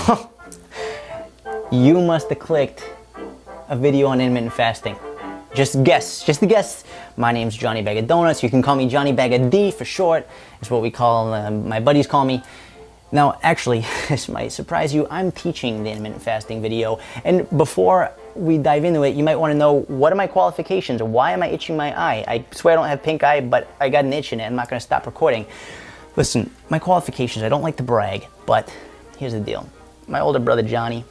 You must have clicked a video on intermittent fasting. Just a guess. My name's Johnny Bag of Donuts. You can call me Johnny Bag of D for short. It's what we call, my buddies call me. Now, actually, this might surprise you, I'm teaching the intermittent fasting video. And before we dive into it, you might want to know, what are my qualifications? Why am I itching my eye? I swear I don't have pink eye, but I got an itch in it. I'm not going to stop recording. Listen, my qualifications, I don't like to brag, but here's the deal. My older brother, Johnny,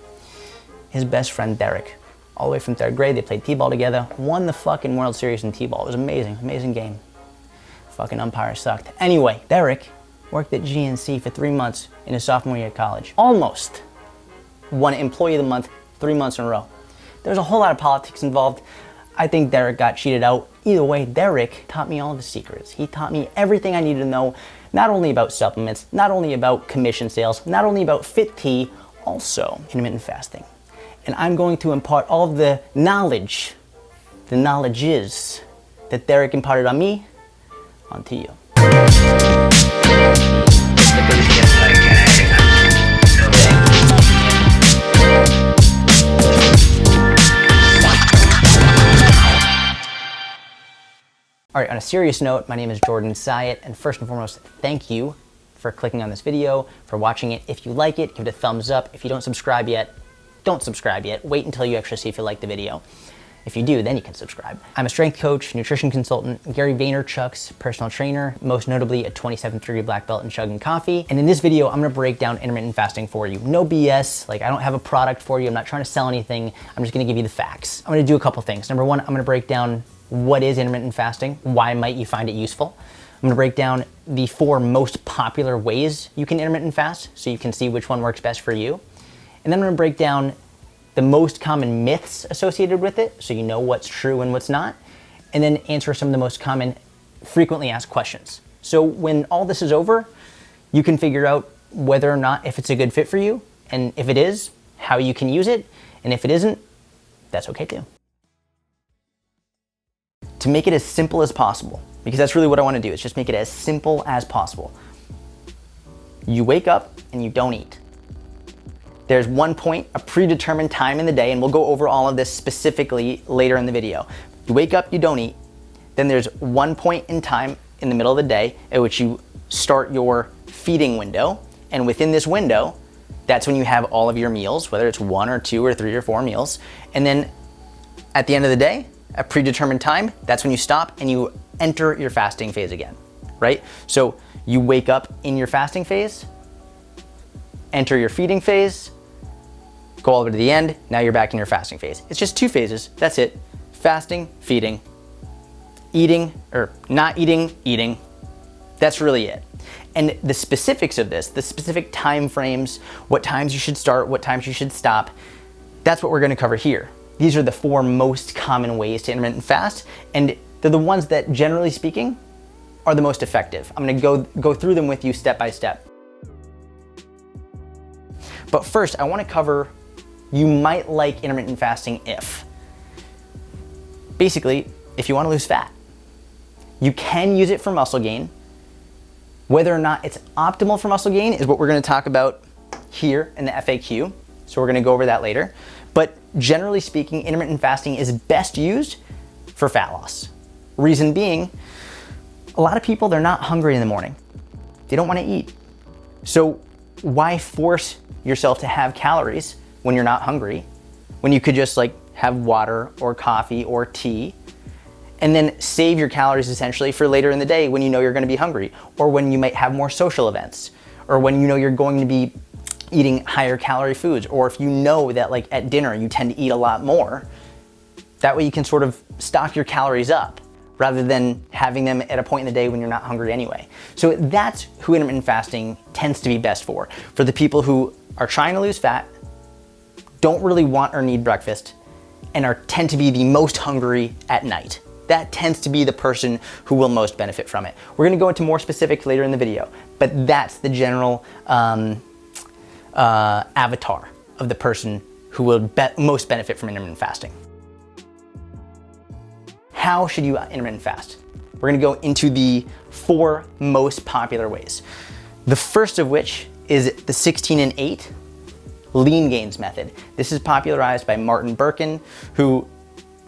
his best friend, Derek, all the way from 3rd grade, they played t-ball together, won the fucking World Series in t-ball. It was amazing, amazing game. Fucking umpire sucked. Anyway, Derek worked at GNC for 3 months in his sophomore year of college. Almost won Employee of the Month 3 months in a row. There's a whole lot of politics involved. I think Derek got cheated out. Either way, Derek taught me all of the secrets. He taught me everything I needed to know, not only about supplements, not only about commission sales, not only about fit tea, also intermittent fasting. And I'm going to impart all of the knowledges that Derek imparted on me onto you. All right, on a serious note, my name is Jordan Syatt, and first and foremost, thank you for clicking on this video, for watching it. If you like it, give it a thumbs up. If you don't subscribe yet, don't subscribe yet. Wait until you actually see if you like the video. If you do, then you can subscribe. I'm a strength coach, nutrition consultant, Gary Vaynerchuk's personal trainer, most notably a 27th degree black belt in chugging coffee. And in this video, I'm gonna break down intermittent fasting for you. No BS, like I don't have a product for you. I'm not trying to sell anything. I'm just gonna give you the facts. I'm gonna do a couple things. Number one, I'm gonna break down what is intermittent fasting, why might you find it useful. I'm gonna break down the 4 most popular ways you can intermittent fast so you can see which one works best for you. And then I'm gonna break down the most common myths associated with it so you know what's true and what's not. And then answer some of the most common frequently asked questions. So when all this is over, you can figure out whether or not if it's a good fit for you, and if it is, how you can use it, and if it isn't, that's okay too. To make it as simple as possible, because that's really what I want to do, is just make it as simple as possible. You wake up and you don't eat. There's one point, a predetermined time in the day, and we'll go over all of this specifically later in the video. You wake up, you don't eat. Then there's one point in time in the middle of the day at which you start your feeding window. And within this window, that's when you have all of your meals, whether it's 1 or 2 or 3 or 4 meals. And then at the end of the day, a predetermined time, that's when you stop and you enter your fasting phase again, right? So you wake up in your fasting phase, enter your feeding phase, go all the way to the end, now you're back in your fasting phase. It's just 2 phases, that's it. Fasting, feeding, eating, or not eating, eating. That's really it. And the specifics of this, the specific time frames, what times you should start, what times you should stop, that's what we're gonna cover here. These are the 4 most common ways to intermittent fast, and they're the ones that, generally speaking, are the most effective. I'm gonna go through them with you step by step. But first, I wanna cover, you might like intermittent fasting if. Basically, if you wanna lose fat. You can use it for muscle gain. Whether or not it's optimal for muscle gain is what we're gonna talk about here in the FAQ. So we're gonna go over that later. But generally speaking, intermittent fasting is best used for fat loss. Reason being, a lot of people, they're not hungry in the morning. They don't wanna eat. So why force yourself to have calories when you're not hungry, when you could just like have water or coffee or tea, and then save your calories essentially for later in the day when you know you're gonna be hungry, or when you might have more social events, or when you know you're going to be eating higher calorie foods, or if you know that like at dinner you tend to eat a lot more. That way you can sort of stock your calories up rather than having them at a point in the day when you're not hungry anyway. So that's who intermittent fasting tends to be best for the people who are trying to lose fat, don't really want or need breakfast, and tend to be the most hungry at night. That tends to be the person who will most benefit from it. We're gonna go into more specifics later in the video, but that's the general avatar of the person who will most benefit from intermittent fasting. How should you intermittent fast? We're gonna go into the 4 most popular ways. The first of which is the 16 and 8 LeanGains method. This is popularized by Martin Berkhan, who,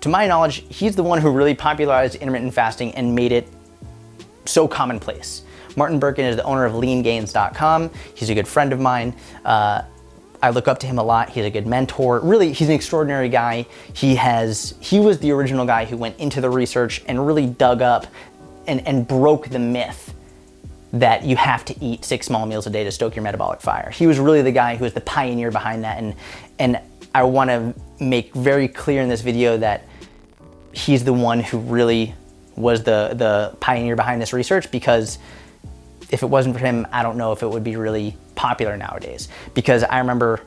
to my knowledge, he's the one who really popularized intermittent fasting and made it so commonplace. Martin Berkhan is the owner of LeanGains.com. He's a good friend of mine. I look up to him a lot. He's a good mentor. Really, he's an extraordinary guy. He was the original guy who went into the research and really dug up and broke the myth that you have to eat 6 small meals a day to stoke your metabolic fire. He was really the guy who was the pioneer behind that. And I want to make very clear in this video that he's the one who really was the pioneer behind this research, because if it wasn't for him, I don't know if it would be really popular nowadays. Because I remember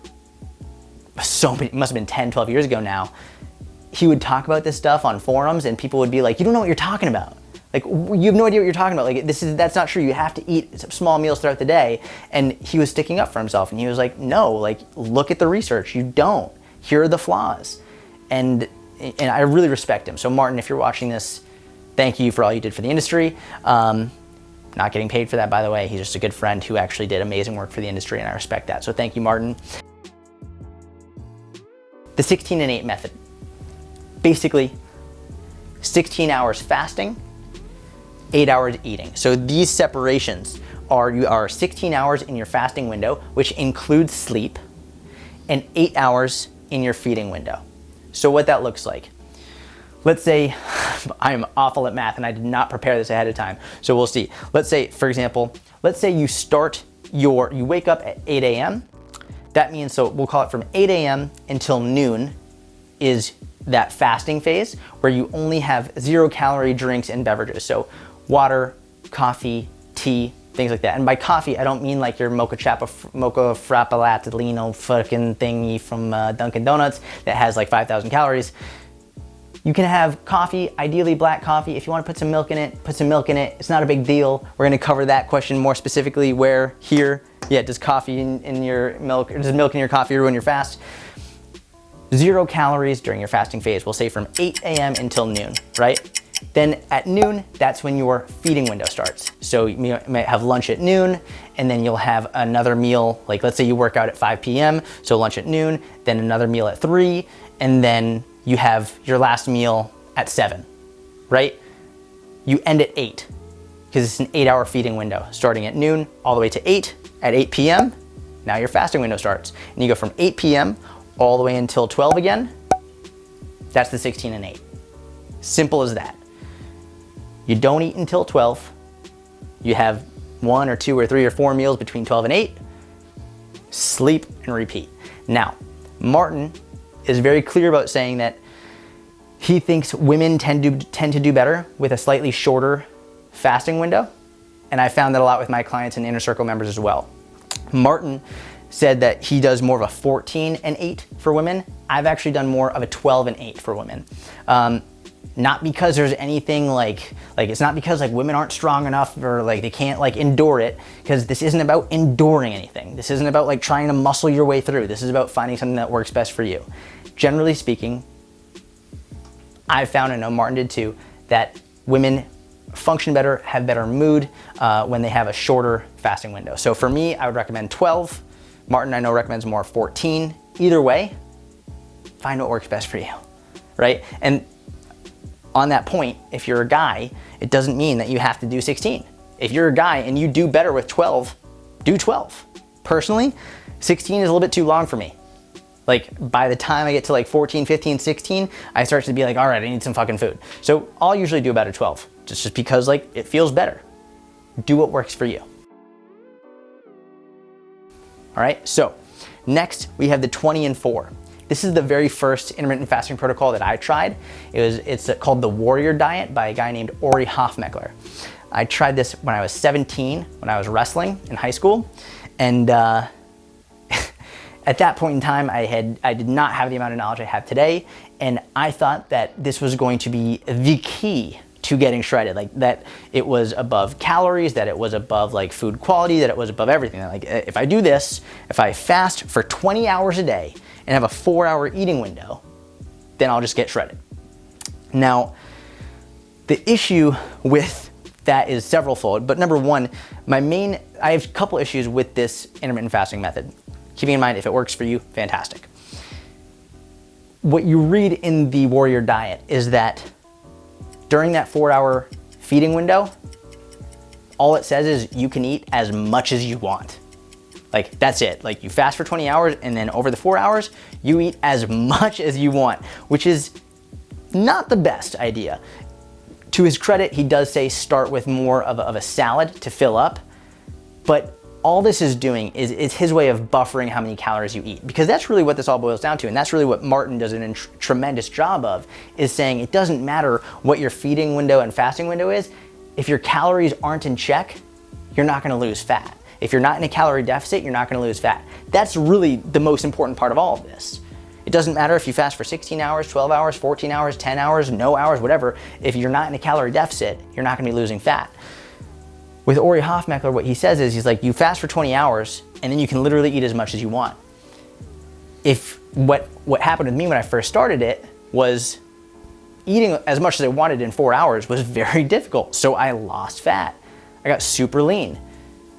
it must have been 10, 12 years ago now, he would talk about this stuff on forums and people would be like, you don't know what you're talking about. Like, you have no idea what you're talking about. Like, that's not true. You have to eat small meals throughout the day. And he was sticking up for himself and he was like, no, like, look at the research. You don't. Here are the flaws. And I really respect him. So Martin, if you're watching this, thank you for all you did for the industry. Not getting paid for that, by the way. He's just a good friend who actually did amazing work for the industry, and I respect that. So thank you, Martin. The 16 and 8 method. Basically, 16 hours fasting, 8 hours eating. So these separations you are 16 hours in your fasting window, which includes sleep, and 8 hours in your feeding window. So what that looks like. Let's say, I'm awful at math and I did not prepare this ahead of time, so we'll see. Let's say, for example, you wake up at 8 a.m. That means, so we'll call it from 8 a.m. until noon is that fasting phase where you only have 0-calorie drinks and beverages. So water, coffee, tea, things like that. And by coffee, I don't mean like your mocha frappalatino fucking thingy from Dunkin' Donuts that has like 5,000 calories. You can have coffee, ideally black coffee. If you want to put some milk in it, put some milk in it. It's not a big deal. We're going to cover that question more specifically does coffee in your milk, or does milk in your coffee ruin your fast? 0 calories during your fasting phase. We'll say from 8 a.m. until noon, right? Then at noon, that's when your feeding window starts. So you might have lunch at noon, and then you'll have another meal, like let's say you work out at 5 p.m., so lunch at noon, then another meal at 3, and then you have your last meal at 7, right? You end at 8, because it's an 8-hour feeding window, starting at noon all the way to 8. At 8 p.m., now your fasting window starts. And you go from 8 p.m. all the way until 12 again. That's the 16 and 8. Simple as that. You don't eat until 12. You have 1 or 2 or 3 or 4 meals between 12 and 8. Sleep and repeat. Now, Martin is very clear about saying that he thinks women tend to do better with a slightly shorter fasting window. And I found that a lot with my clients and inner circle members as well. Martin said that he does more of a 14 and 8 for women. I've actually done more of a 12 and 8 for women. Not because there's anything like it's not because like women aren't strong enough or like they can't like endure it, because this isn't about enduring anything. This isn't about like trying to muscle your way through. This is about finding something that works best for you. Generally speaking, I've found, and I know Martin did too, that women function better, have better mood when they have a shorter fasting window. So for me, I would recommend 12. Martin, I know, recommends more 14. Either way, find what works best for you, right? And on that point, if you're a guy, it doesn't mean that you have to do 16. If you're a guy and you do better with 12, do 12. Personally, 16 is a little bit too long for me. Like by the time I get to like 14, 15, 16, I start to be like, all right, I need some fucking food. So I'll usually do about a 12, just because like it feels better. Do what works for you. All right, so next we have the 20 and 4. This is the very first intermittent fasting protocol that I tried. It's called the Warrior Diet by a guy named Ori Hofmeckler. I tried this when I was 17, when I was wrestling in high school. And at that point in time, I did not have the amount of knowledge I have today. And I thought that this was going to be the key to getting shredded, like that it was above calories, that it was above like food quality, that it was above everything. Like if I do this, if I fast for 20 hours a day and have a 4-hour eating window, then I'll just get shredded. Now, the issue with that is several-fold, but number one, I have a couple issues with this intermittent fasting method. keeping in mind if it works for you, fantastic. What you read in the Warrior Diet is that during that 4-hour feeding window, all it says is you can eat as much as you want. Like, that's it. Like, you fast for 20 hours and then over the 4 hours, you eat as much as you want, which is not the best idea. To his credit, he does say start with more of a salad to fill up, but all this is doing is it's his way of buffering how many calories you eat, because that's really what this all boils down to, and that's really what Martin does a tremendous job of, is saying it doesn't matter what your feeding window and fasting window is. If your calories aren't in check, you're not gonna lose fat. If you're not in a calorie deficit, you're not gonna lose fat. That's really the most important part of all of this. It doesn't matter if you fast for 16 hours, 12 hours, 14 hours, 10 hours, no hours, whatever. If you're not in a calorie deficit, you're not gonna be losing fat. With Ori Hofmeckler, what he says is, he's like, you fast for 20 hours and then you can literally eat as much as you want. If what happened with me when I first started it was eating as much as I wanted in 4 hours was very difficult. So I lost fat. I got super lean.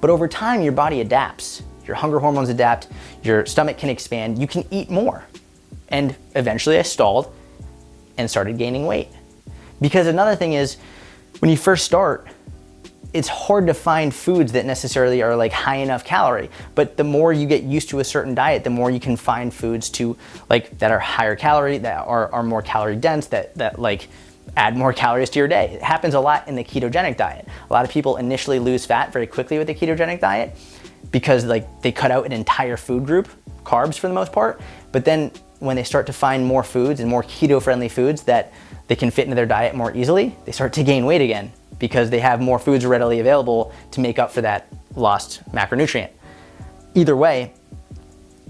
But over time, your body adapts. Your hunger hormones adapt, your stomach can expand, you can eat more. And eventually I stalled and started gaining weight. Because another thing is, when you first start, it's hard to find foods that necessarily are like high enough calorie. But the more you get used to a certain diet, the more you can find foods to like that are higher calorie, that are more calorie dense, that like add more calories to your day. It happens a lot in the ketogenic diet. A lot of people initially lose fat very quickly with the ketogenic diet because like they cut out an entire food group, carbs for the most part. But then when they start to find more foods and more keto-friendly foods that they can fit into their diet more easily, they start to gain weight again because they have more foods readily available to make up for that lost macronutrient. Either way,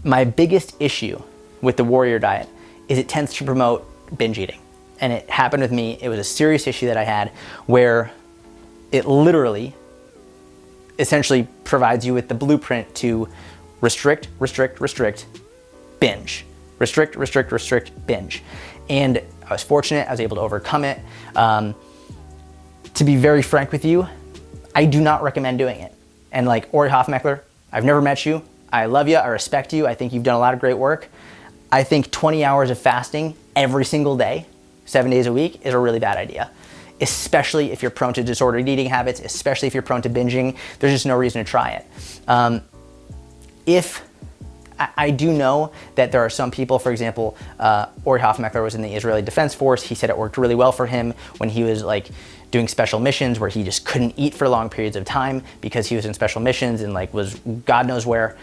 my biggest issue with the Warrior Diet is it tends to promote binge eating. And it happened with me. It was a serious issue that I had where it literally essentially provides you with the blueprint to restrict, restrict, restrict, binge. Restrict, restrict, restrict, binge. And I was fortunate, I was able to overcome it. To be very frank with you, I do not recommend doing it. And like Ori Hofmeckler, I've never met you. I love you, I respect you. I think you've done a lot of great work. I think 20 hours of fasting every single day, 7 days a week, is a really bad idea. Especially if you're prone to disordered eating habits, especially if you're prone to binging. There's just no reason to try it. I do know that there are some people, for example, Ori Hofmeckler was in the Israeli Defense Force. He said it worked really well for him when he was like doing special missions where he just couldn't eat for long periods of time because he was in special missions and like was God knows where.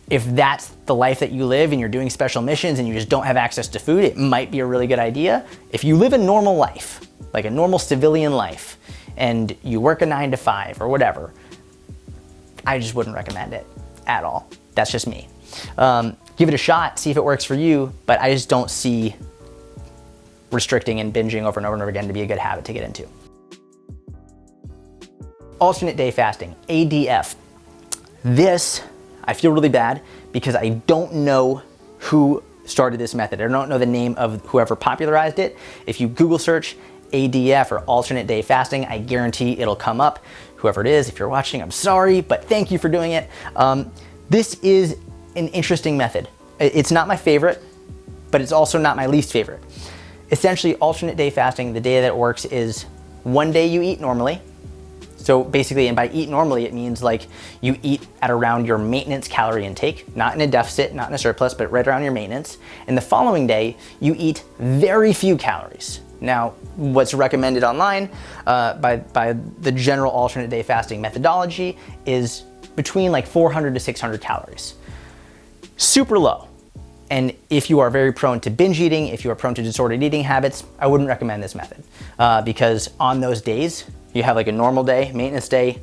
If that's the life that you live and you're doing special missions and you just don't have access to food, it might be a really good idea. If you live a normal life, like a normal civilian life, and you work a 9 to 5 or whatever, I just wouldn't recommend it at all. That's just me. Give it a shot, see if it works for you, but I just don't see restricting and binging over and over and over again to be a good habit to get into. Alternate day fasting, ADF. This, I feel really bad because I don't know who started this method. I don't know the name of whoever popularized it. If you Google search ADF or alternate day fasting, I guarantee it'll come up. Whoever it is, if you're watching, I'm sorry, but thank you for doing it. This is an interesting method. It's not my favorite, but it's also not my least favorite. Essentially, alternate day fasting, the day that it works is one day you eat normally. So basically, and by eat normally, it means like you eat at around your maintenance calorie intake, not in a deficit, not in a surplus, but right around your maintenance. And the following day, you eat very few calories. Now, what's recommended online by the general alternate day fasting methodology is between like 400 to 600 calories. Super low. And if you are very prone to binge eating, if you are prone to disordered eating habits, I wouldn't recommend this method because on those days, you have like a normal day, maintenance day,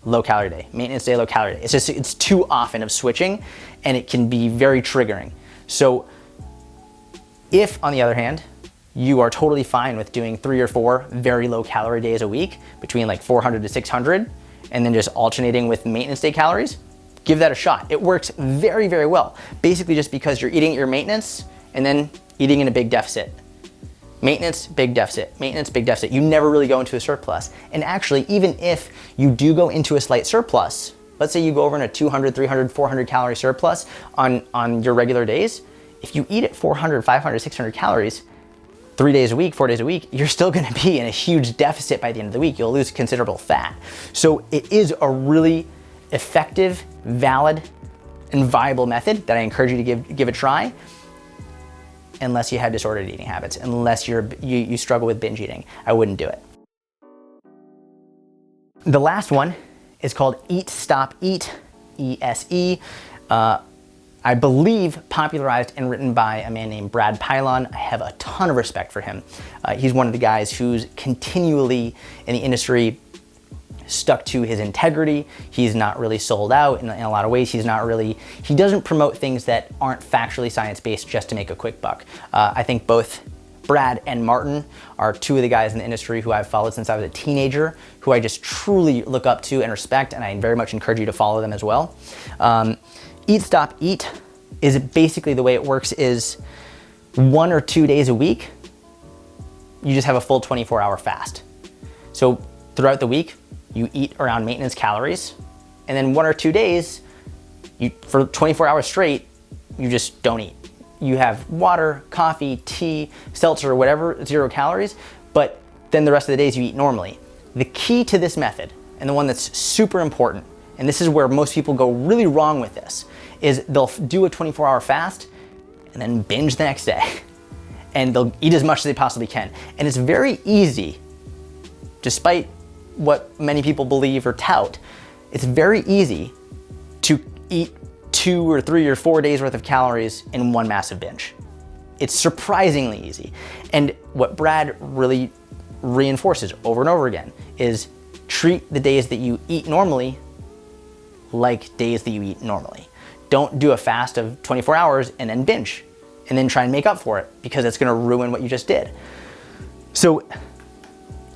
low calorie day, maintenance day, low calorie day. It's too often of switching and it can be very triggering. So if, on the other hand, you are totally fine with doing 3 or 4 very low calorie days a week, between like 400 to 600, and then just alternating with maintenance day calories, give that a shot. It works very, very well. Basically just because you're eating at your maintenance and then eating in a big deficit. Maintenance, big deficit, maintenance, big deficit. You never really go into a surplus. And actually, even if you do go into a slight surplus, let's say you go over in a 200, 300, 400 calorie surplus on your regular days. If you eat at 400, 500, 600 calories, 3 days a week, 4 days a week, you're still gonna be in a huge deficit by the end of the week. You'll lose considerable fat. So it is a really effective, valid, and viable method that I encourage you to give a try, unless you have disordered eating habits, unless you struggle with binge eating. I wouldn't do it. The last one is called Eat, Stop, Eat, ESE. I believe popularized and written by a man named Brad Pylon. I have a ton of respect for him. He's one of the guys who's continually in the industry stuck to his integrity. He's not really sold out in a lot of ways. He doesn't promote things that aren't factually science-based just to make a quick buck. I think both Brad and Martin are two of the guys in the industry who I've followed since I was a teenager, who I just truly look up to and respect, and I very much encourage you to follow them as well. Eat, Stop, Eat is basically, the way it works is 1 or 2 days a week, you just have a full 24-hour fast. So throughout the week, you eat around maintenance calories, and then 1 or 2 days, for 24 hours straight, you just don't eat. You have water, coffee, tea, seltzer, whatever, 0 calories, but then the rest of the days you eat normally. The key to this method, and the one that's super important, and this is where most people go really wrong with this, is they'll do a 24-hour fast and then binge the next day. And they'll eat as much as they possibly can. And it's very easy, despite what many people believe or tout, it's very easy to eat 2 or 3 or 4 days worth of calories in one massive binge. It's surprisingly easy. And what Brad really reinforces over and over again is treat the days that you eat normally like days that you eat normally. Don't do a fast of 24 hours and then binge and then try and make up for it, because it's gonna ruin what you just did. So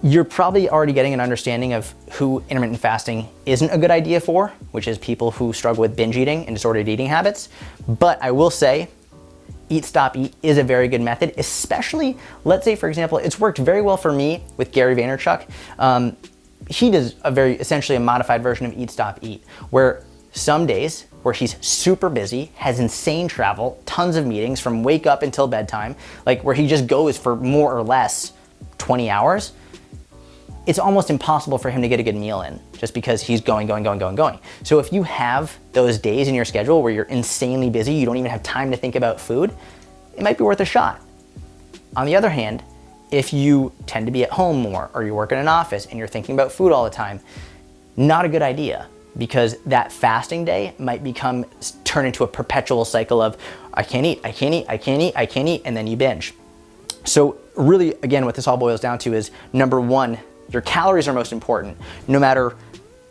you're probably already getting an understanding of who intermittent fasting isn't a good idea for, which is people who struggle with binge eating and disordered eating habits. But I will say, Eat, Stop, Eat is a very good method, especially, let's say for example, it's worked very well for me with Gary Vaynerchuk. He does essentially a modified version of Eat, Stop, Eat, where some days where he's super busy, has insane travel, tons of meetings from wake up until bedtime, like where he just goes for more or less 20 hours, it's almost impossible for him to get a good meal in just because he's going. So if you have those days in your schedule where you're insanely busy, you don't even have time to think about food, it might be worth a shot. On the other hand, if you tend to be at home more, or you work in an office and you're thinking about food all the time, not a good idea, because that fasting day might turn into a perpetual cycle of I can't eat, and then you binge. So really, again, what this all boils down to is, number one, your calories are most important. No matter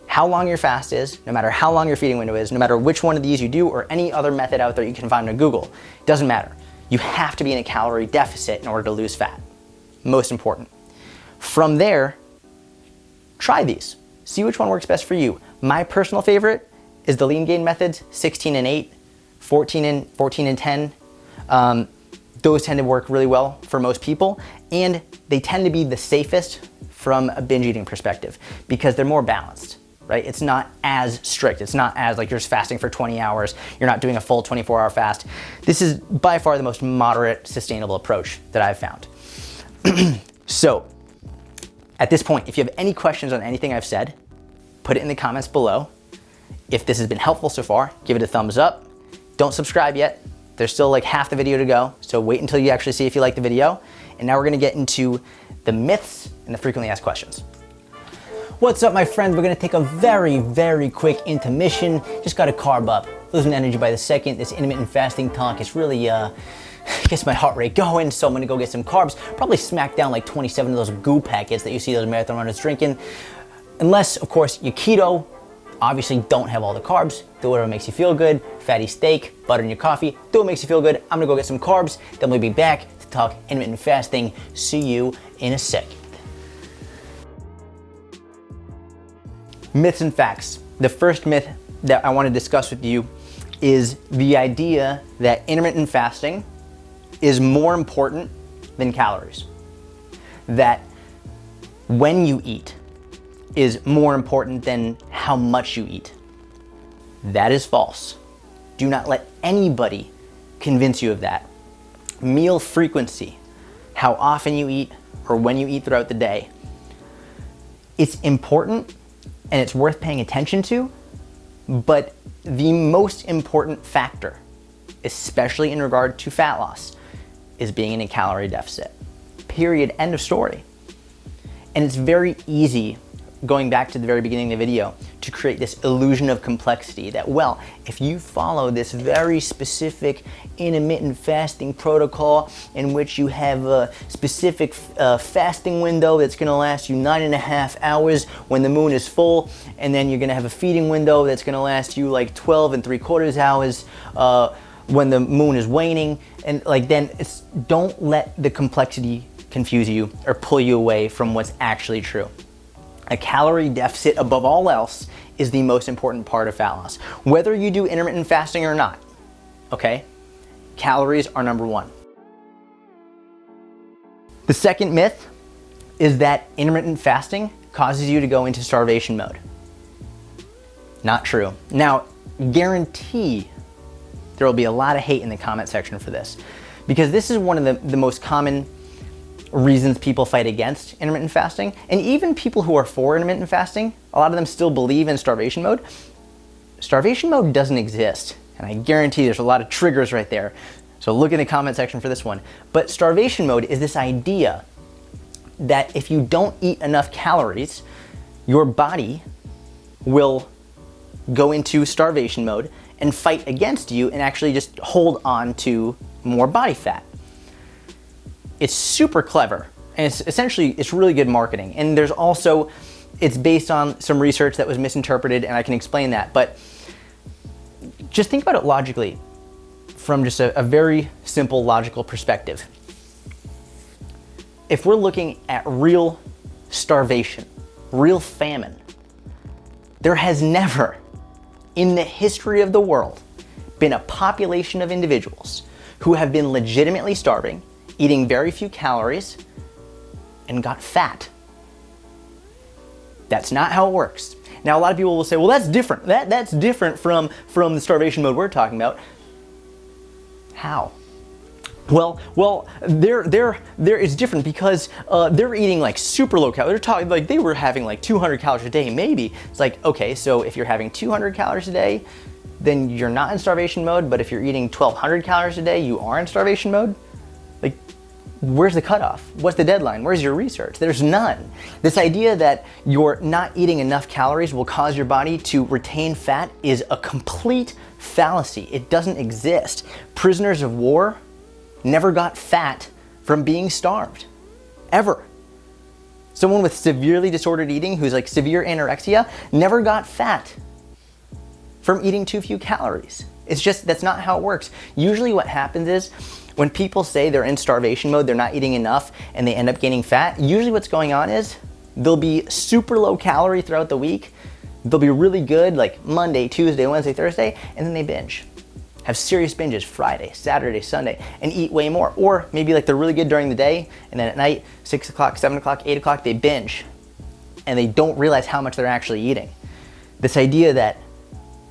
how long your fast is, no matter how long your feeding window is, no matter which one of these you do or any other method out there you can find on Google, it doesn't matter. You have to be in a calorie deficit in order to lose fat. Most important. From there, try these. See which one works best for you. My personal favorite is the LeanGains methods, 16 and 8, 14 and 10. Those tend to work really well for most people, and they tend to be the safest from a binge eating perspective because they're more balanced, right? It's not as strict. It's not as like you're just fasting for 20 hours. You're not doing a full 24-hour fast. This is by far the most moderate, sustainable approach that I've found. So at this point, if you have any questions on anything I've said, put it in the comments below. If this has been helpful so far, give it a thumbs up. Don't subscribe yet. There's still like half the video to go, so wait until you actually see if you like the video. And now we're gonna get into the myths and the frequently asked questions. What's up, my friends? We're gonna take a very, very quick intermission. Just gotta carb up. Losing energy by the second. This intermittent fasting talk is really, gets my heart rate going, so I'm gonna go get some carbs. Probably smack down like 27 of those goo packets that you see those marathon runners drinking. Unless, of course, you keto, obviously don't have all the carbs. Do whatever makes you feel good. Fatty steak, butter in your coffee, do what makes you feel good. I'm gonna go get some carbs, then we'll be back to talk intermittent fasting. See you in a second. Myths and facts. The first myth that I want to discuss with you is the idea that intermittent fasting is more important than calories. That when you eat is more important than how much you eat. That is false. Do not let anybody convince you of that. Meal frequency, how often you eat or when you eat throughout the day, it's important and it's worth paying attention to, but the most important factor, especially in regard to fat loss, is being in a calorie deficit. Period. End of story. And it's very easy, going back to the very beginning of the video, to create this illusion of complexity that, well, if you follow this very specific intermittent fasting protocol in which you have a specific fasting window that's gonna last you 9.5 hours when the moon is full, and then you're gonna have a feeding window that's gonna last you like 12.75 hours when the moon is waning, and like then don't let the complexity confuse you or pull you away from what's actually true. A calorie deficit, above all else, is the most important part of fat loss. Whether you do intermittent fasting or not, okay? Calories are number one. The second myth is that intermittent fasting causes you to go into starvation mode. Not true. Now, guarantee there will be a lot of hate in the comment section for this, because this is one of the most common reasons people fight against intermittent fasting. And even people who are for intermittent fasting, a lot of them still believe in starvation mode. Starvation mode doesn't exist. And I guarantee there's a lot of triggers right there. So look in the comment section for this one. But starvation mode is this idea that if you don't eat enough calories, your body will go into starvation mode and fight against you and actually just hold on to more body fat. It's super clever, and it's really good marketing. And there's also, it's based on some research that was misinterpreted, and I can explain that. But just think about it logically from just a very simple logical perspective. If we're looking at real starvation, real famine, there has never in the history of the world been a population of individuals who have been legitimately starving, eating very few calories, and got fat. That's not how it works. Now, a lot of people will say, well, that's different. That's different from the starvation mode we're talking about. How? Well, it's different because they're eating like super low calories. They're talking like they were having like 200 calories a day, maybe. It's like, okay, so if you're having 200 calories a day, then you're not in starvation mode. But if you're eating 1,200 calories a day, you are in starvation mode. Like, where's the cutoff? What's the deadline? Where's your research? There's none. This idea that you're not eating enough calories will cause your body to retain fat is a complete fallacy. It doesn't exist. Prisoners of war never got fat from being starved, ever. Someone with severely disordered eating, who's like severe anorexia, never got fat from eating too few calories. It's just, that's not how it works. Usually what happens is, when people say they're in starvation mode, they're not eating enough, and they end up gaining fat, usually what's going on is they'll be super low calorie throughout the week. They'll be really good like Monday, Tuesday, Wednesday, Thursday, and then they binge. Have serious binges Friday, Saturday, Sunday, and eat way more. Or maybe like they're really good during the day, and then at night, 6 o'clock, 7 o'clock, 8 o'clock, they binge, and they don't realize how much they're actually eating. This idea that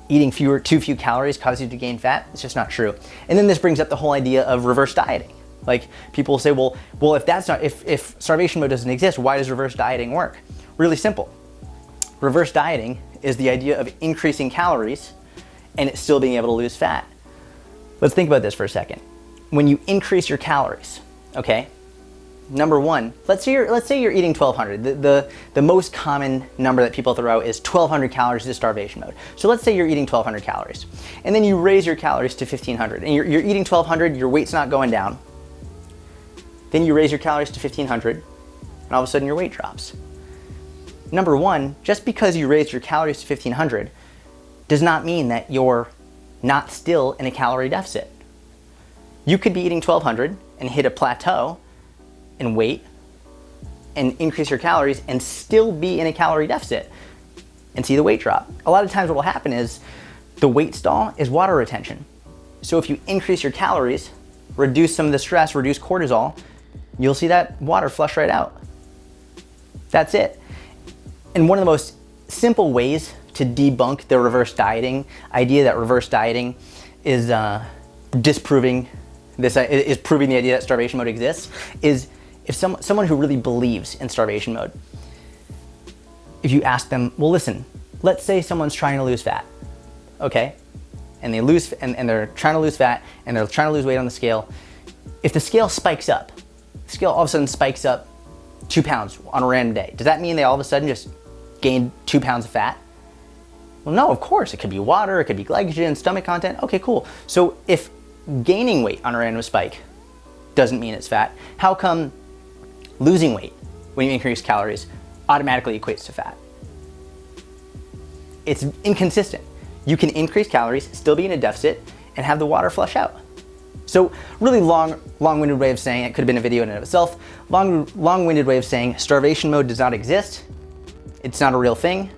eating too few calories causes you to gain fat, it's just not true. And then this brings up the whole idea of reverse dieting. Like, people will say, well, if starvation mode doesn't exist, why does reverse dieting work? Really simple. Reverse dieting is the idea of increasing calories and it still being able to lose fat. Let's think about this for a second. When you increase your calories, okay? Number one, let's say you're eating 1,200. The most common number that people throw out is 1,200 calories is starvation mode. So let's say you're eating 1,200 calories, and then you raise your calories to 1,500, and you're eating 1,200, your weight's not going down. Then you raise your calories to 1,500, and all of a sudden your weight drops. Number one, just because you raised your calories to 1,500 does not mean that you're not still in a calorie deficit. You could be eating 1,200 and hit a plateau in weight and increase your calories and still be in a calorie deficit and see the weight drop. A lot of times what will happen is the weight stall is water retention. So if you increase your calories, reduce some of the stress, reduce cortisol, you'll see that water flush right out. That's it. And one of the most simple ways to debunk the reverse dieting idea that reverse dieting is disproving this, is proving the idea that starvation mode exists, is if someone who really believes in starvation mode, if you ask them, well, listen, let's say someone's trying to lose fat, okay? And they lose, and they're trying to lose fat, and they're trying to lose weight on the scale. If the scale spikes up, the scale all of a sudden spikes up 2 pounds on a random day, does that mean they all of a sudden just gained 2 pounds of fat? Well, no, of course. It could be water, it could be glycogen, stomach content. Okay, cool. So if gaining weight on a random spike doesn't mean it's fat, how come losing weight when you increase calories automatically equates to fat? It's inconsistent. You can increase calories, still be in a deficit, and have the water flush out. So really long-winded way of saying, it could have been a video in and of itself, long-winded way of saying starvation mode does not exist. It's not a real thing.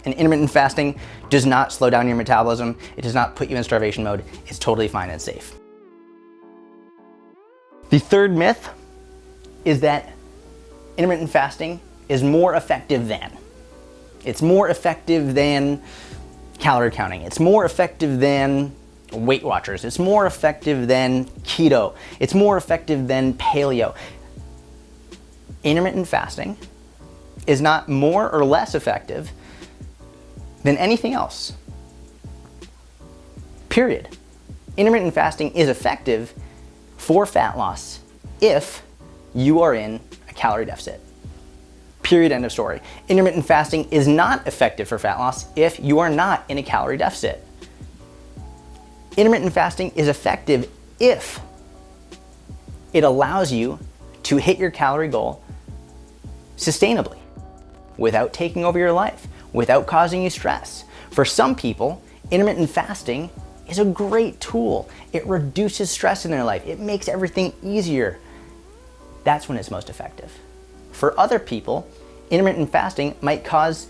And intermittent fasting does not slow down your metabolism. It does not put you in starvation mode. It's totally fine and safe. The third myth is that intermittent fasting is more effective than. It's more effective than calorie counting. It's more effective than Weight Watchers. It's more effective than keto. It's more effective than paleo. Intermittent fasting is not more or less effective than anything else. Period. Intermittent fasting is effective for fat loss if you are in a calorie deficit. Period, end of story. Intermittent fasting is not effective for fat loss if you are not in a calorie deficit. Intermittent fasting is effective if it allows you to hit your calorie goal sustainably, without taking over your life, without causing you stress. For some people, intermittent fasting is a great tool. It reduces stress in their life. It makes everything easier. That's when it's most effective. For other people, intermittent fasting might cause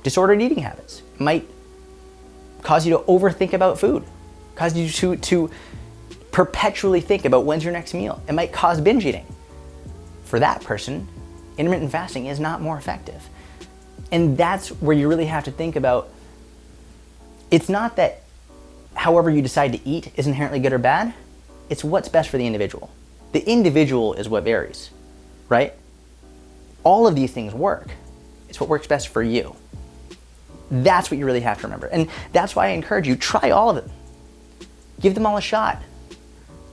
disordered eating habits, might cause you to overthink about food, cause you to perpetually think about when's your next meal. It might cause binge eating. For that person, intermittent fasting is not more effective. And that's where you really have to think about, it's not that however you decide to eat is inherently good or bad, it's what's best for the individual. The individual is what varies, right? All of these things work. It's what works best for you. That's what you really have to remember. And that's why I encourage you, try all of them. Give them all a shot.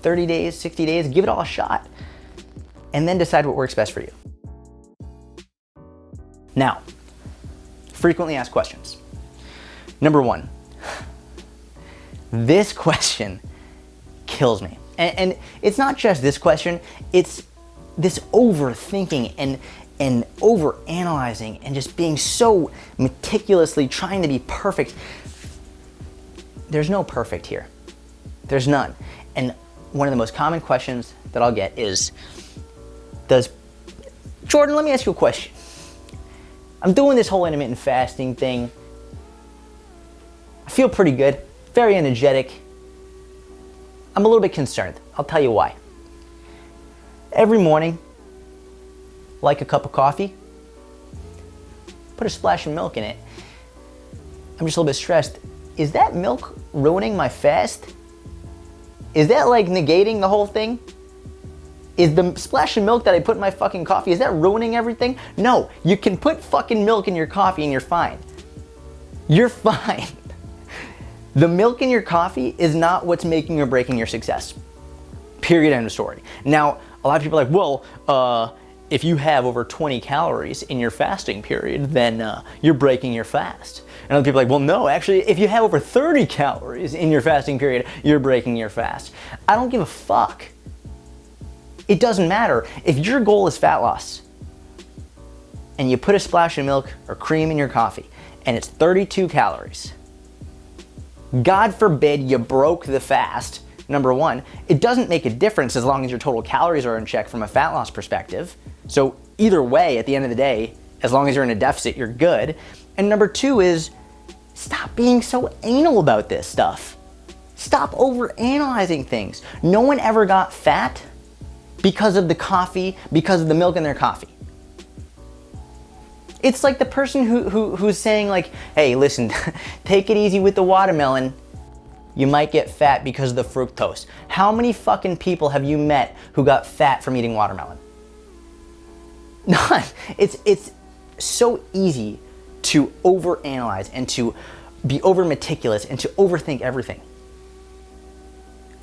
30 days, 60 days, give it all a shot. And then decide what works best for you. Now, frequently asked questions. Number one, this question kills me. And it's not just this question, it's this overthinking and overanalyzing and just being so meticulously trying to be perfect. There's no perfect here. There's none. And one of the most common questions that I'll get is, Jordan, let me ask you a question. I'm doing this whole intermittent fasting thing. I feel pretty good, very energetic. I'm a little bit concerned. I'll tell you why. Every morning, like a cup of coffee, put a splash of milk in it. I'm just a little bit stressed. Is that milk ruining my fast? Is that like negating the whole thing? Is the splash of milk that I put in my fucking coffee, is that ruining everything? No, you can put fucking milk in your coffee and you're fine. You're fine. The milk in your coffee is not what's making or breaking your success. Period, end of story. Now, a lot of people are like, well, if you have over 20 calories in your fasting period, then you're breaking your fast. And other people are like, well, no, actually, if you have over 30 calories in your fasting period, you're breaking your fast. I don't give a fuck. It doesn't matter. If your goal is fat loss and you put a splash of milk or cream in your coffee and it's 32 calories, God forbid you broke the fast, number one, it doesn't make a difference as long as your total calories are in check from a fat loss perspective. So either way, at the end of the day, as long as you're in a deficit, you're good. And number two is, stop being so anal about this stuff. Stop overanalyzing things. No one ever got fat because of the coffee, because of the milk in their coffee. It's like the person who's saying like, hey, listen, take it easy with the watermelon. You might get fat because of the fructose. How many fucking people have you met who got fat from eating watermelon? None. It's so easy to overanalyze and to be over meticulous and to overthink everything.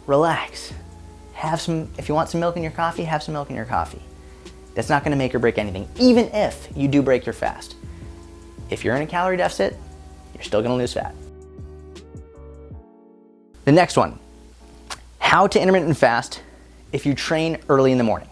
Relax. If you want some milk in your coffee, have some milk in your coffee. That's not gonna make or break anything, even if you do break your fast. If you're in a calorie deficit, you're still gonna lose fat. The next one, how to intermittent fast if you train early in the morning.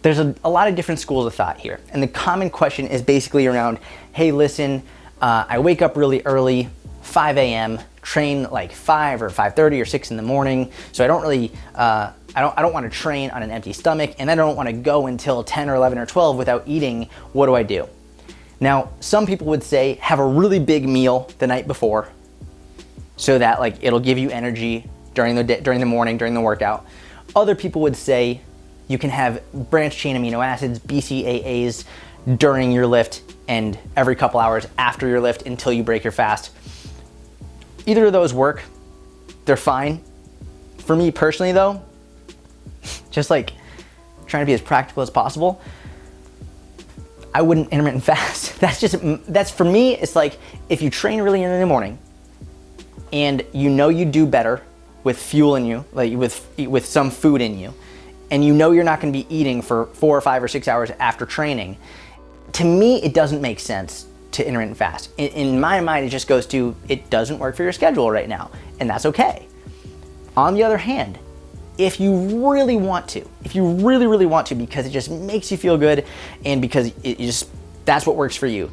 There's a lot of different schools of thought here. And the common question is basically around, hey, listen, I wake up really early, 5 a.m., train like 5 or 5:30 or 6 in the morning. So I don't really, I don't want to train on an empty stomach, and I don't want to go until 10 or 11 or 12 without eating. What do I do? Now, some people would say have a really big meal the night before so that like it'll give you energy during the day, during the morning, during the workout. Other people would say you can have branched chain amino acids, BCAAs, during your lift and every couple hours after your lift until you break your fast. Either of those work, they're fine. For me personally though, just like trying to be as practical as possible, I wouldn't intermittent fast. That's for me, it's like if you train really early in the morning and you know you do better with fuel in you, like with some food in you, and you know you're not gonna be eating for 4 or 5 or 6 hours after training, to me, it doesn't make sense to intermittent fast. In my mind, it just goes to, it doesn't work for your schedule right now, and that's okay. On the other hand, if you really want to, because it just makes you feel good and because that's what works for you,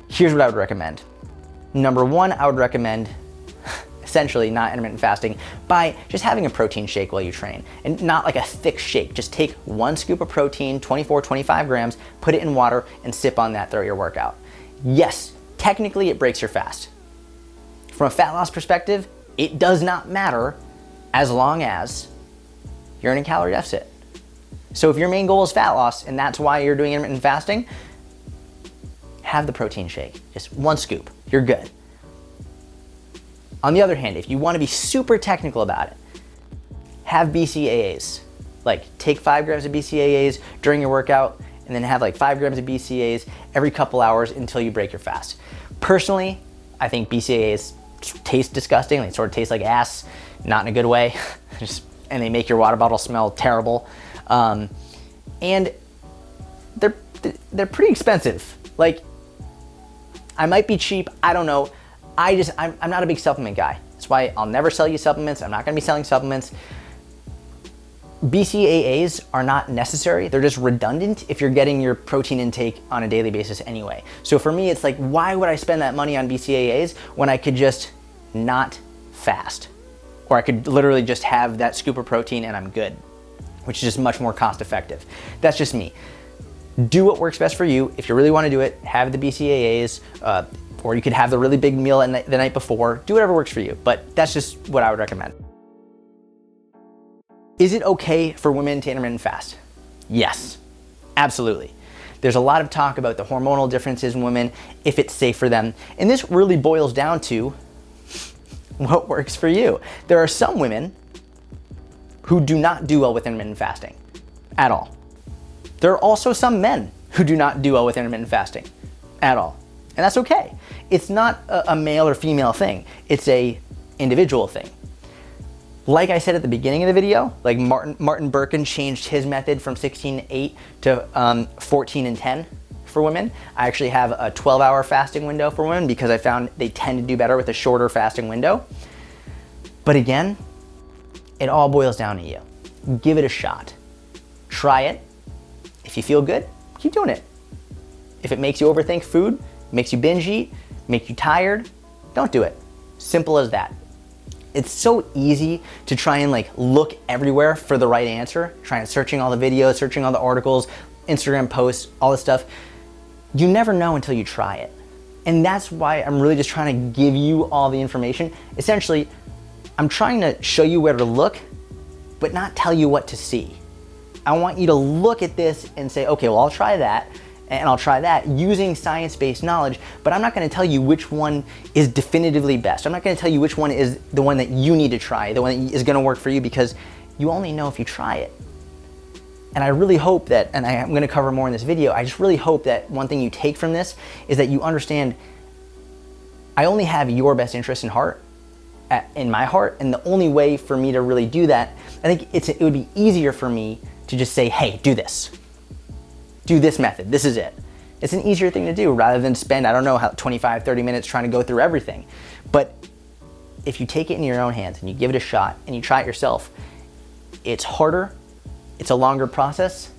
here's what I would recommend. Number one, I would recommend essentially not intermittent fasting by just having a protein shake while you train, and not like a thick shake. Just take 1 scoop of protein, 24, 25 grams, put it in water and sip on that throughout your workout. Yes, technically it breaks your fast. From a fat loss perspective, it does not matter as long as you're in a calorie deficit. So if your main goal is fat loss and that's why you're doing intermittent fasting, have the protein shake, just 1 scoop, you're good. On the other hand, if you want to be super technical about it, have BCAAs. Like take 5 grams of BCAAs during your workout and then have like 5 grams of BCAAs every couple hours until you break your fast. Personally, I think BCAAs taste disgusting. They sort of taste like ass, not in a good way. And they make your water bottle smell terrible. And they're pretty expensive. Like, I might be cheap, I don't know. I'm not a big supplement guy. That's why I'll never sell you supplements. I'm not gonna be selling supplements. BCAAs are not necessary. They're just redundant if you're getting your protein intake on a daily basis anyway. So for me, it's like, why would I spend that money on BCAAs when I could just not fast? Or I could literally just have that scoop of protein and I'm good, which is just much more cost effective. That's just me. Do what works best for you. If you really wanna do it, have the BCAAs, or you could have the really big meal the night before. Do whatever works for you, but that's just what I would recommend. Is it okay for women to intermittent fast? Yes, absolutely. There's a lot of talk about the hormonal differences in women, if it's safe for them, and this really boils down to what works for you. There are some women who do not do well with intermittent fasting at all. There are also some men who do not do well with intermittent fasting at all. And that's okay. It's not a male or female thing. It's a individual thing. Like I said at the beginning of the video, like Martin Birkin changed his method from 16-8 to 14-10 for women. I actually have a 12-hour fasting window for women because I found they tend to do better with a shorter fasting window. But again, it all boils down to you. Give it a shot. Try it. If you feel good, keep doing it. If it makes you overthink food, makes you binge eat, make you tired, don't do it. Simple as that. It's so easy to try and like look everywhere for the right answer, trying searching all the videos, searching all the articles, Instagram posts, all this stuff. You never know until you try it. And that's why I'm really just trying to give you all the information. Essentially, I'm trying to show you where to look, but not tell you what to see. I want you to look at this and say, okay, well, I'll try that. and I'll try that using science-based knowledge, but I'm not gonna tell you which one is definitively best. I'm not gonna tell you which one is the one that you need to try, the one that is gonna work for you, because you only know if you try it. And I really hope that, and I'm gonna cover more in this video, I just really hope that one thing you take from this is that you understand I only have your best interest in my heart, and the only way for me to really do that, I think it would be easier for me to just say, hey, do this method, this is it. It's an easier thing to do rather than spend, I don't know, 25, 30 minutes trying to go through everything. But if you take it in your own hands and you give it a shot and you try it yourself, it's harder, it's a longer process,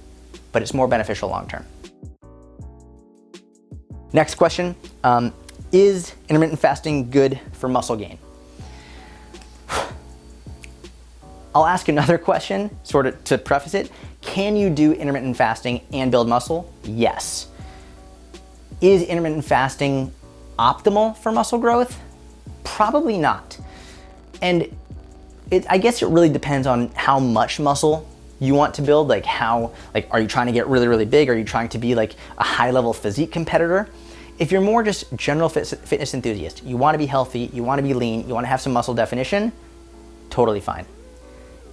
but it's more beneficial long-term. Next question, is intermittent fasting good for muscle gain? I'll ask another question, sort of to preface it. Can you do intermittent fasting and build muscle? Yes. Is intermittent fasting optimal for muscle growth? Probably not. And I guess it really depends on how much muscle you want to build. Like are you trying to get really, really big? Are you trying to be like a high level physique competitor? If you're more just general fitness enthusiast, you want to be healthy, you want to be lean, you want to have some muscle definition, totally fine.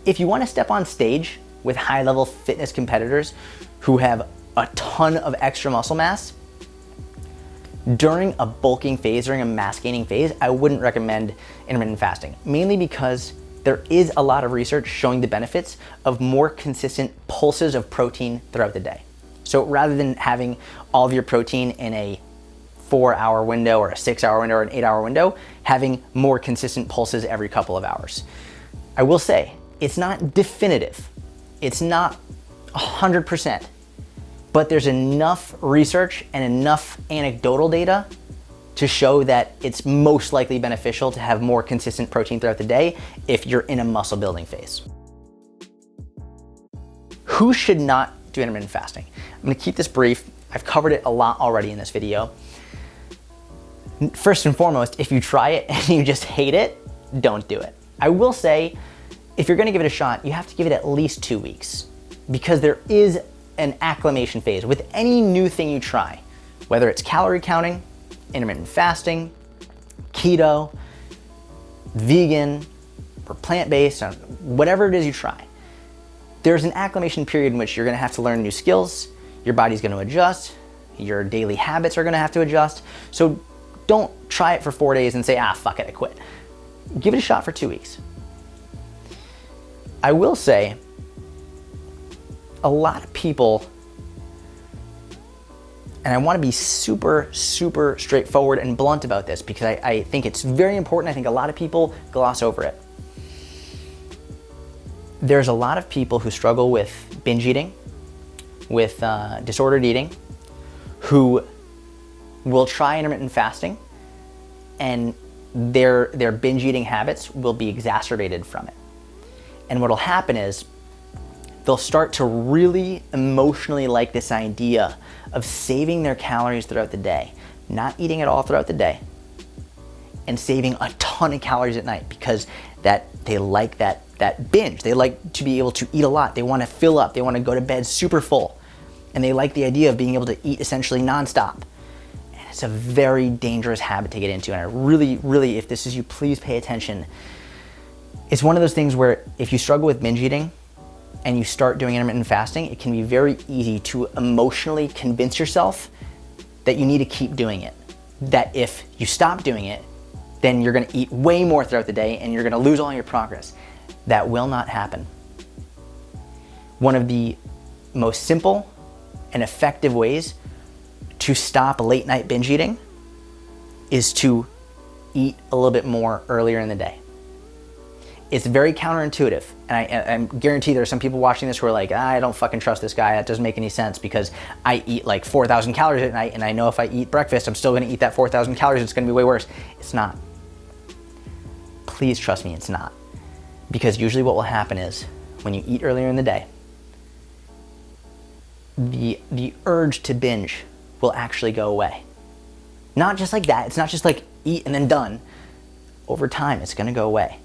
If you want to step on stage with high level fitness competitors who have a ton of extra muscle mass, during a bulking phase, during a mass gaining phase, I wouldn't recommend intermittent fasting, mainly because there is a lot of research showing the benefits of more consistent pulses of protein throughout the day. So rather than having all of your protein in a 4-hour window or a 6-hour window or an 8-hour window, having more consistent pulses every couple of hours. I will say, it's not definitive. It's not 100%, but there's enough research and enough anecdotal data to show that it's most likely beneficial to have more consistent protein throughout the day if you're in a muscle building phase. Who should not do intermittent fasting? I'm gonna keep this brief. I've covered it a lot already in this video. First and foremost, if you try it and you just hate it, don't do it. I will say, if you're gonna give it a shot, you have to give it at least 2 weeks, because there is an acclimation phase with any new thing you try, whether it's calorie counting, intermittent fasting, keto, vegan, or plant-based, whatever it is you try. There's an acclimation period in which you're gonna have to learn new skills, your body's gonna adjust, your daily habits are gonna have to adjust. So don't try it for 4 days and say, fuck it, I quit. Give it a shot for 2 weeks. I will say, a lot of people, and I want to be super, super straightforward and blunt about this because I think it's very important. I think a lot of people gloss over it. There's a lot of people who struggle with binge eating, with disordered eating, who will try intermittent fasting, and their binge eating habits will be exacerbated from it. And what'll happen is they'll start to really emotionally like this idea of saving their calories throughout the day, not eating at all throughout the day, and saving a ton of calories at night because they like that binge. They like to be able to eat a lot. They want to fill up. They want to go to bed super full. And they like the idea of being able to eat essentially nonstop. And it's a very dangerous habit to get into. And I really, really, if this is you, please pay attention. It's one of those things where if you struggle with binge eating and you start doing intermittent fasting, it can be very easy to emotionally convince yourself that you need to keep doing it. That if you stop doing it, then you're gonna eat way more throughout the day and you're gonna lose all your progress. That will not happen. One of the most simple and effective ways to stop late night binge eating is to eat a little bit more earlier in the day. It's very counterintuitive, and I guarantee there's some people watching this who are like, I don't fucking trust this guy, that doesn't make any sense because I eat like 4,000 calories at night and I know if I eat breakfast, I'm still gonna eat that 4,000 calories, it's gonna be way worse. It's not. Please trust me, it's not. Because usually what will happen is when you eat earlier in the day, the urge to binge will actually go away. Not just like that, it's not just like eat and then done. Over time, it's gonna go away.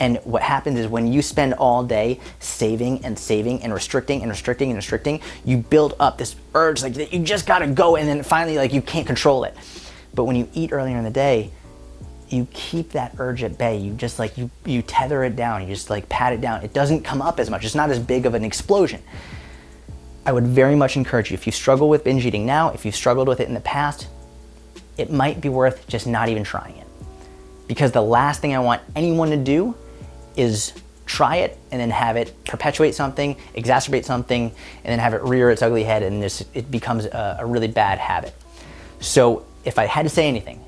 And what happens is when you spend all day saving and saving and restricting and restricting and restricting, you build up this urge like that you just gotta go, and then finally like you can't control it. But when you eat earlier in the day, you keep that urge at bay. You just like, you tether it down, you just like pat it down. It doesn't come up as much. It's not as big of an explosion. I would very much encourage you, if you struggle with binge eating now, if you've struggled with it in the past, it might be worth just not even trying it. Because the last thing I want anyone to do is try it and then have it perpetuate something, exacerbate something, and then have it rear its ugly head, and it becomes a really bad habit. So if I had to say anything,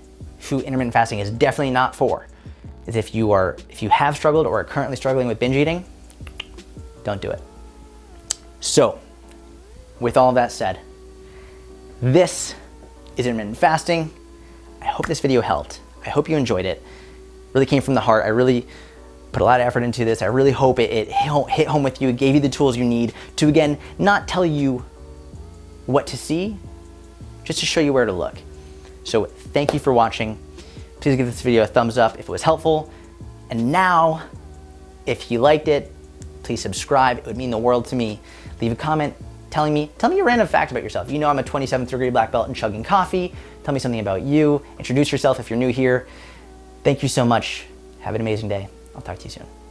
who intermittent fasting is definitely not for, is if you have struggled or are currently struggling with binge eating, don't do it. So with all of that said, this is intermittent fasting. I hope this video helped. I hope you enjoyed it. Really came from the heart. I really put a lot of effort into this. I really hope it hit home with you. It gave you the tools you need to, again, not tell you what to see, just to show you where to look. So thank you for watching. Please give this video a thumbs up if it was helpful. And now, if you liked it, please subscribe. It would mean the world to me. Leave a comment telling me a random fact about yourself. You know I'm a 27th degree black belt in chugging coffee. Tell me something about you. Introduce yourself if you're new here. Thank you so much. Have an amazing day. I'll talk to you soon.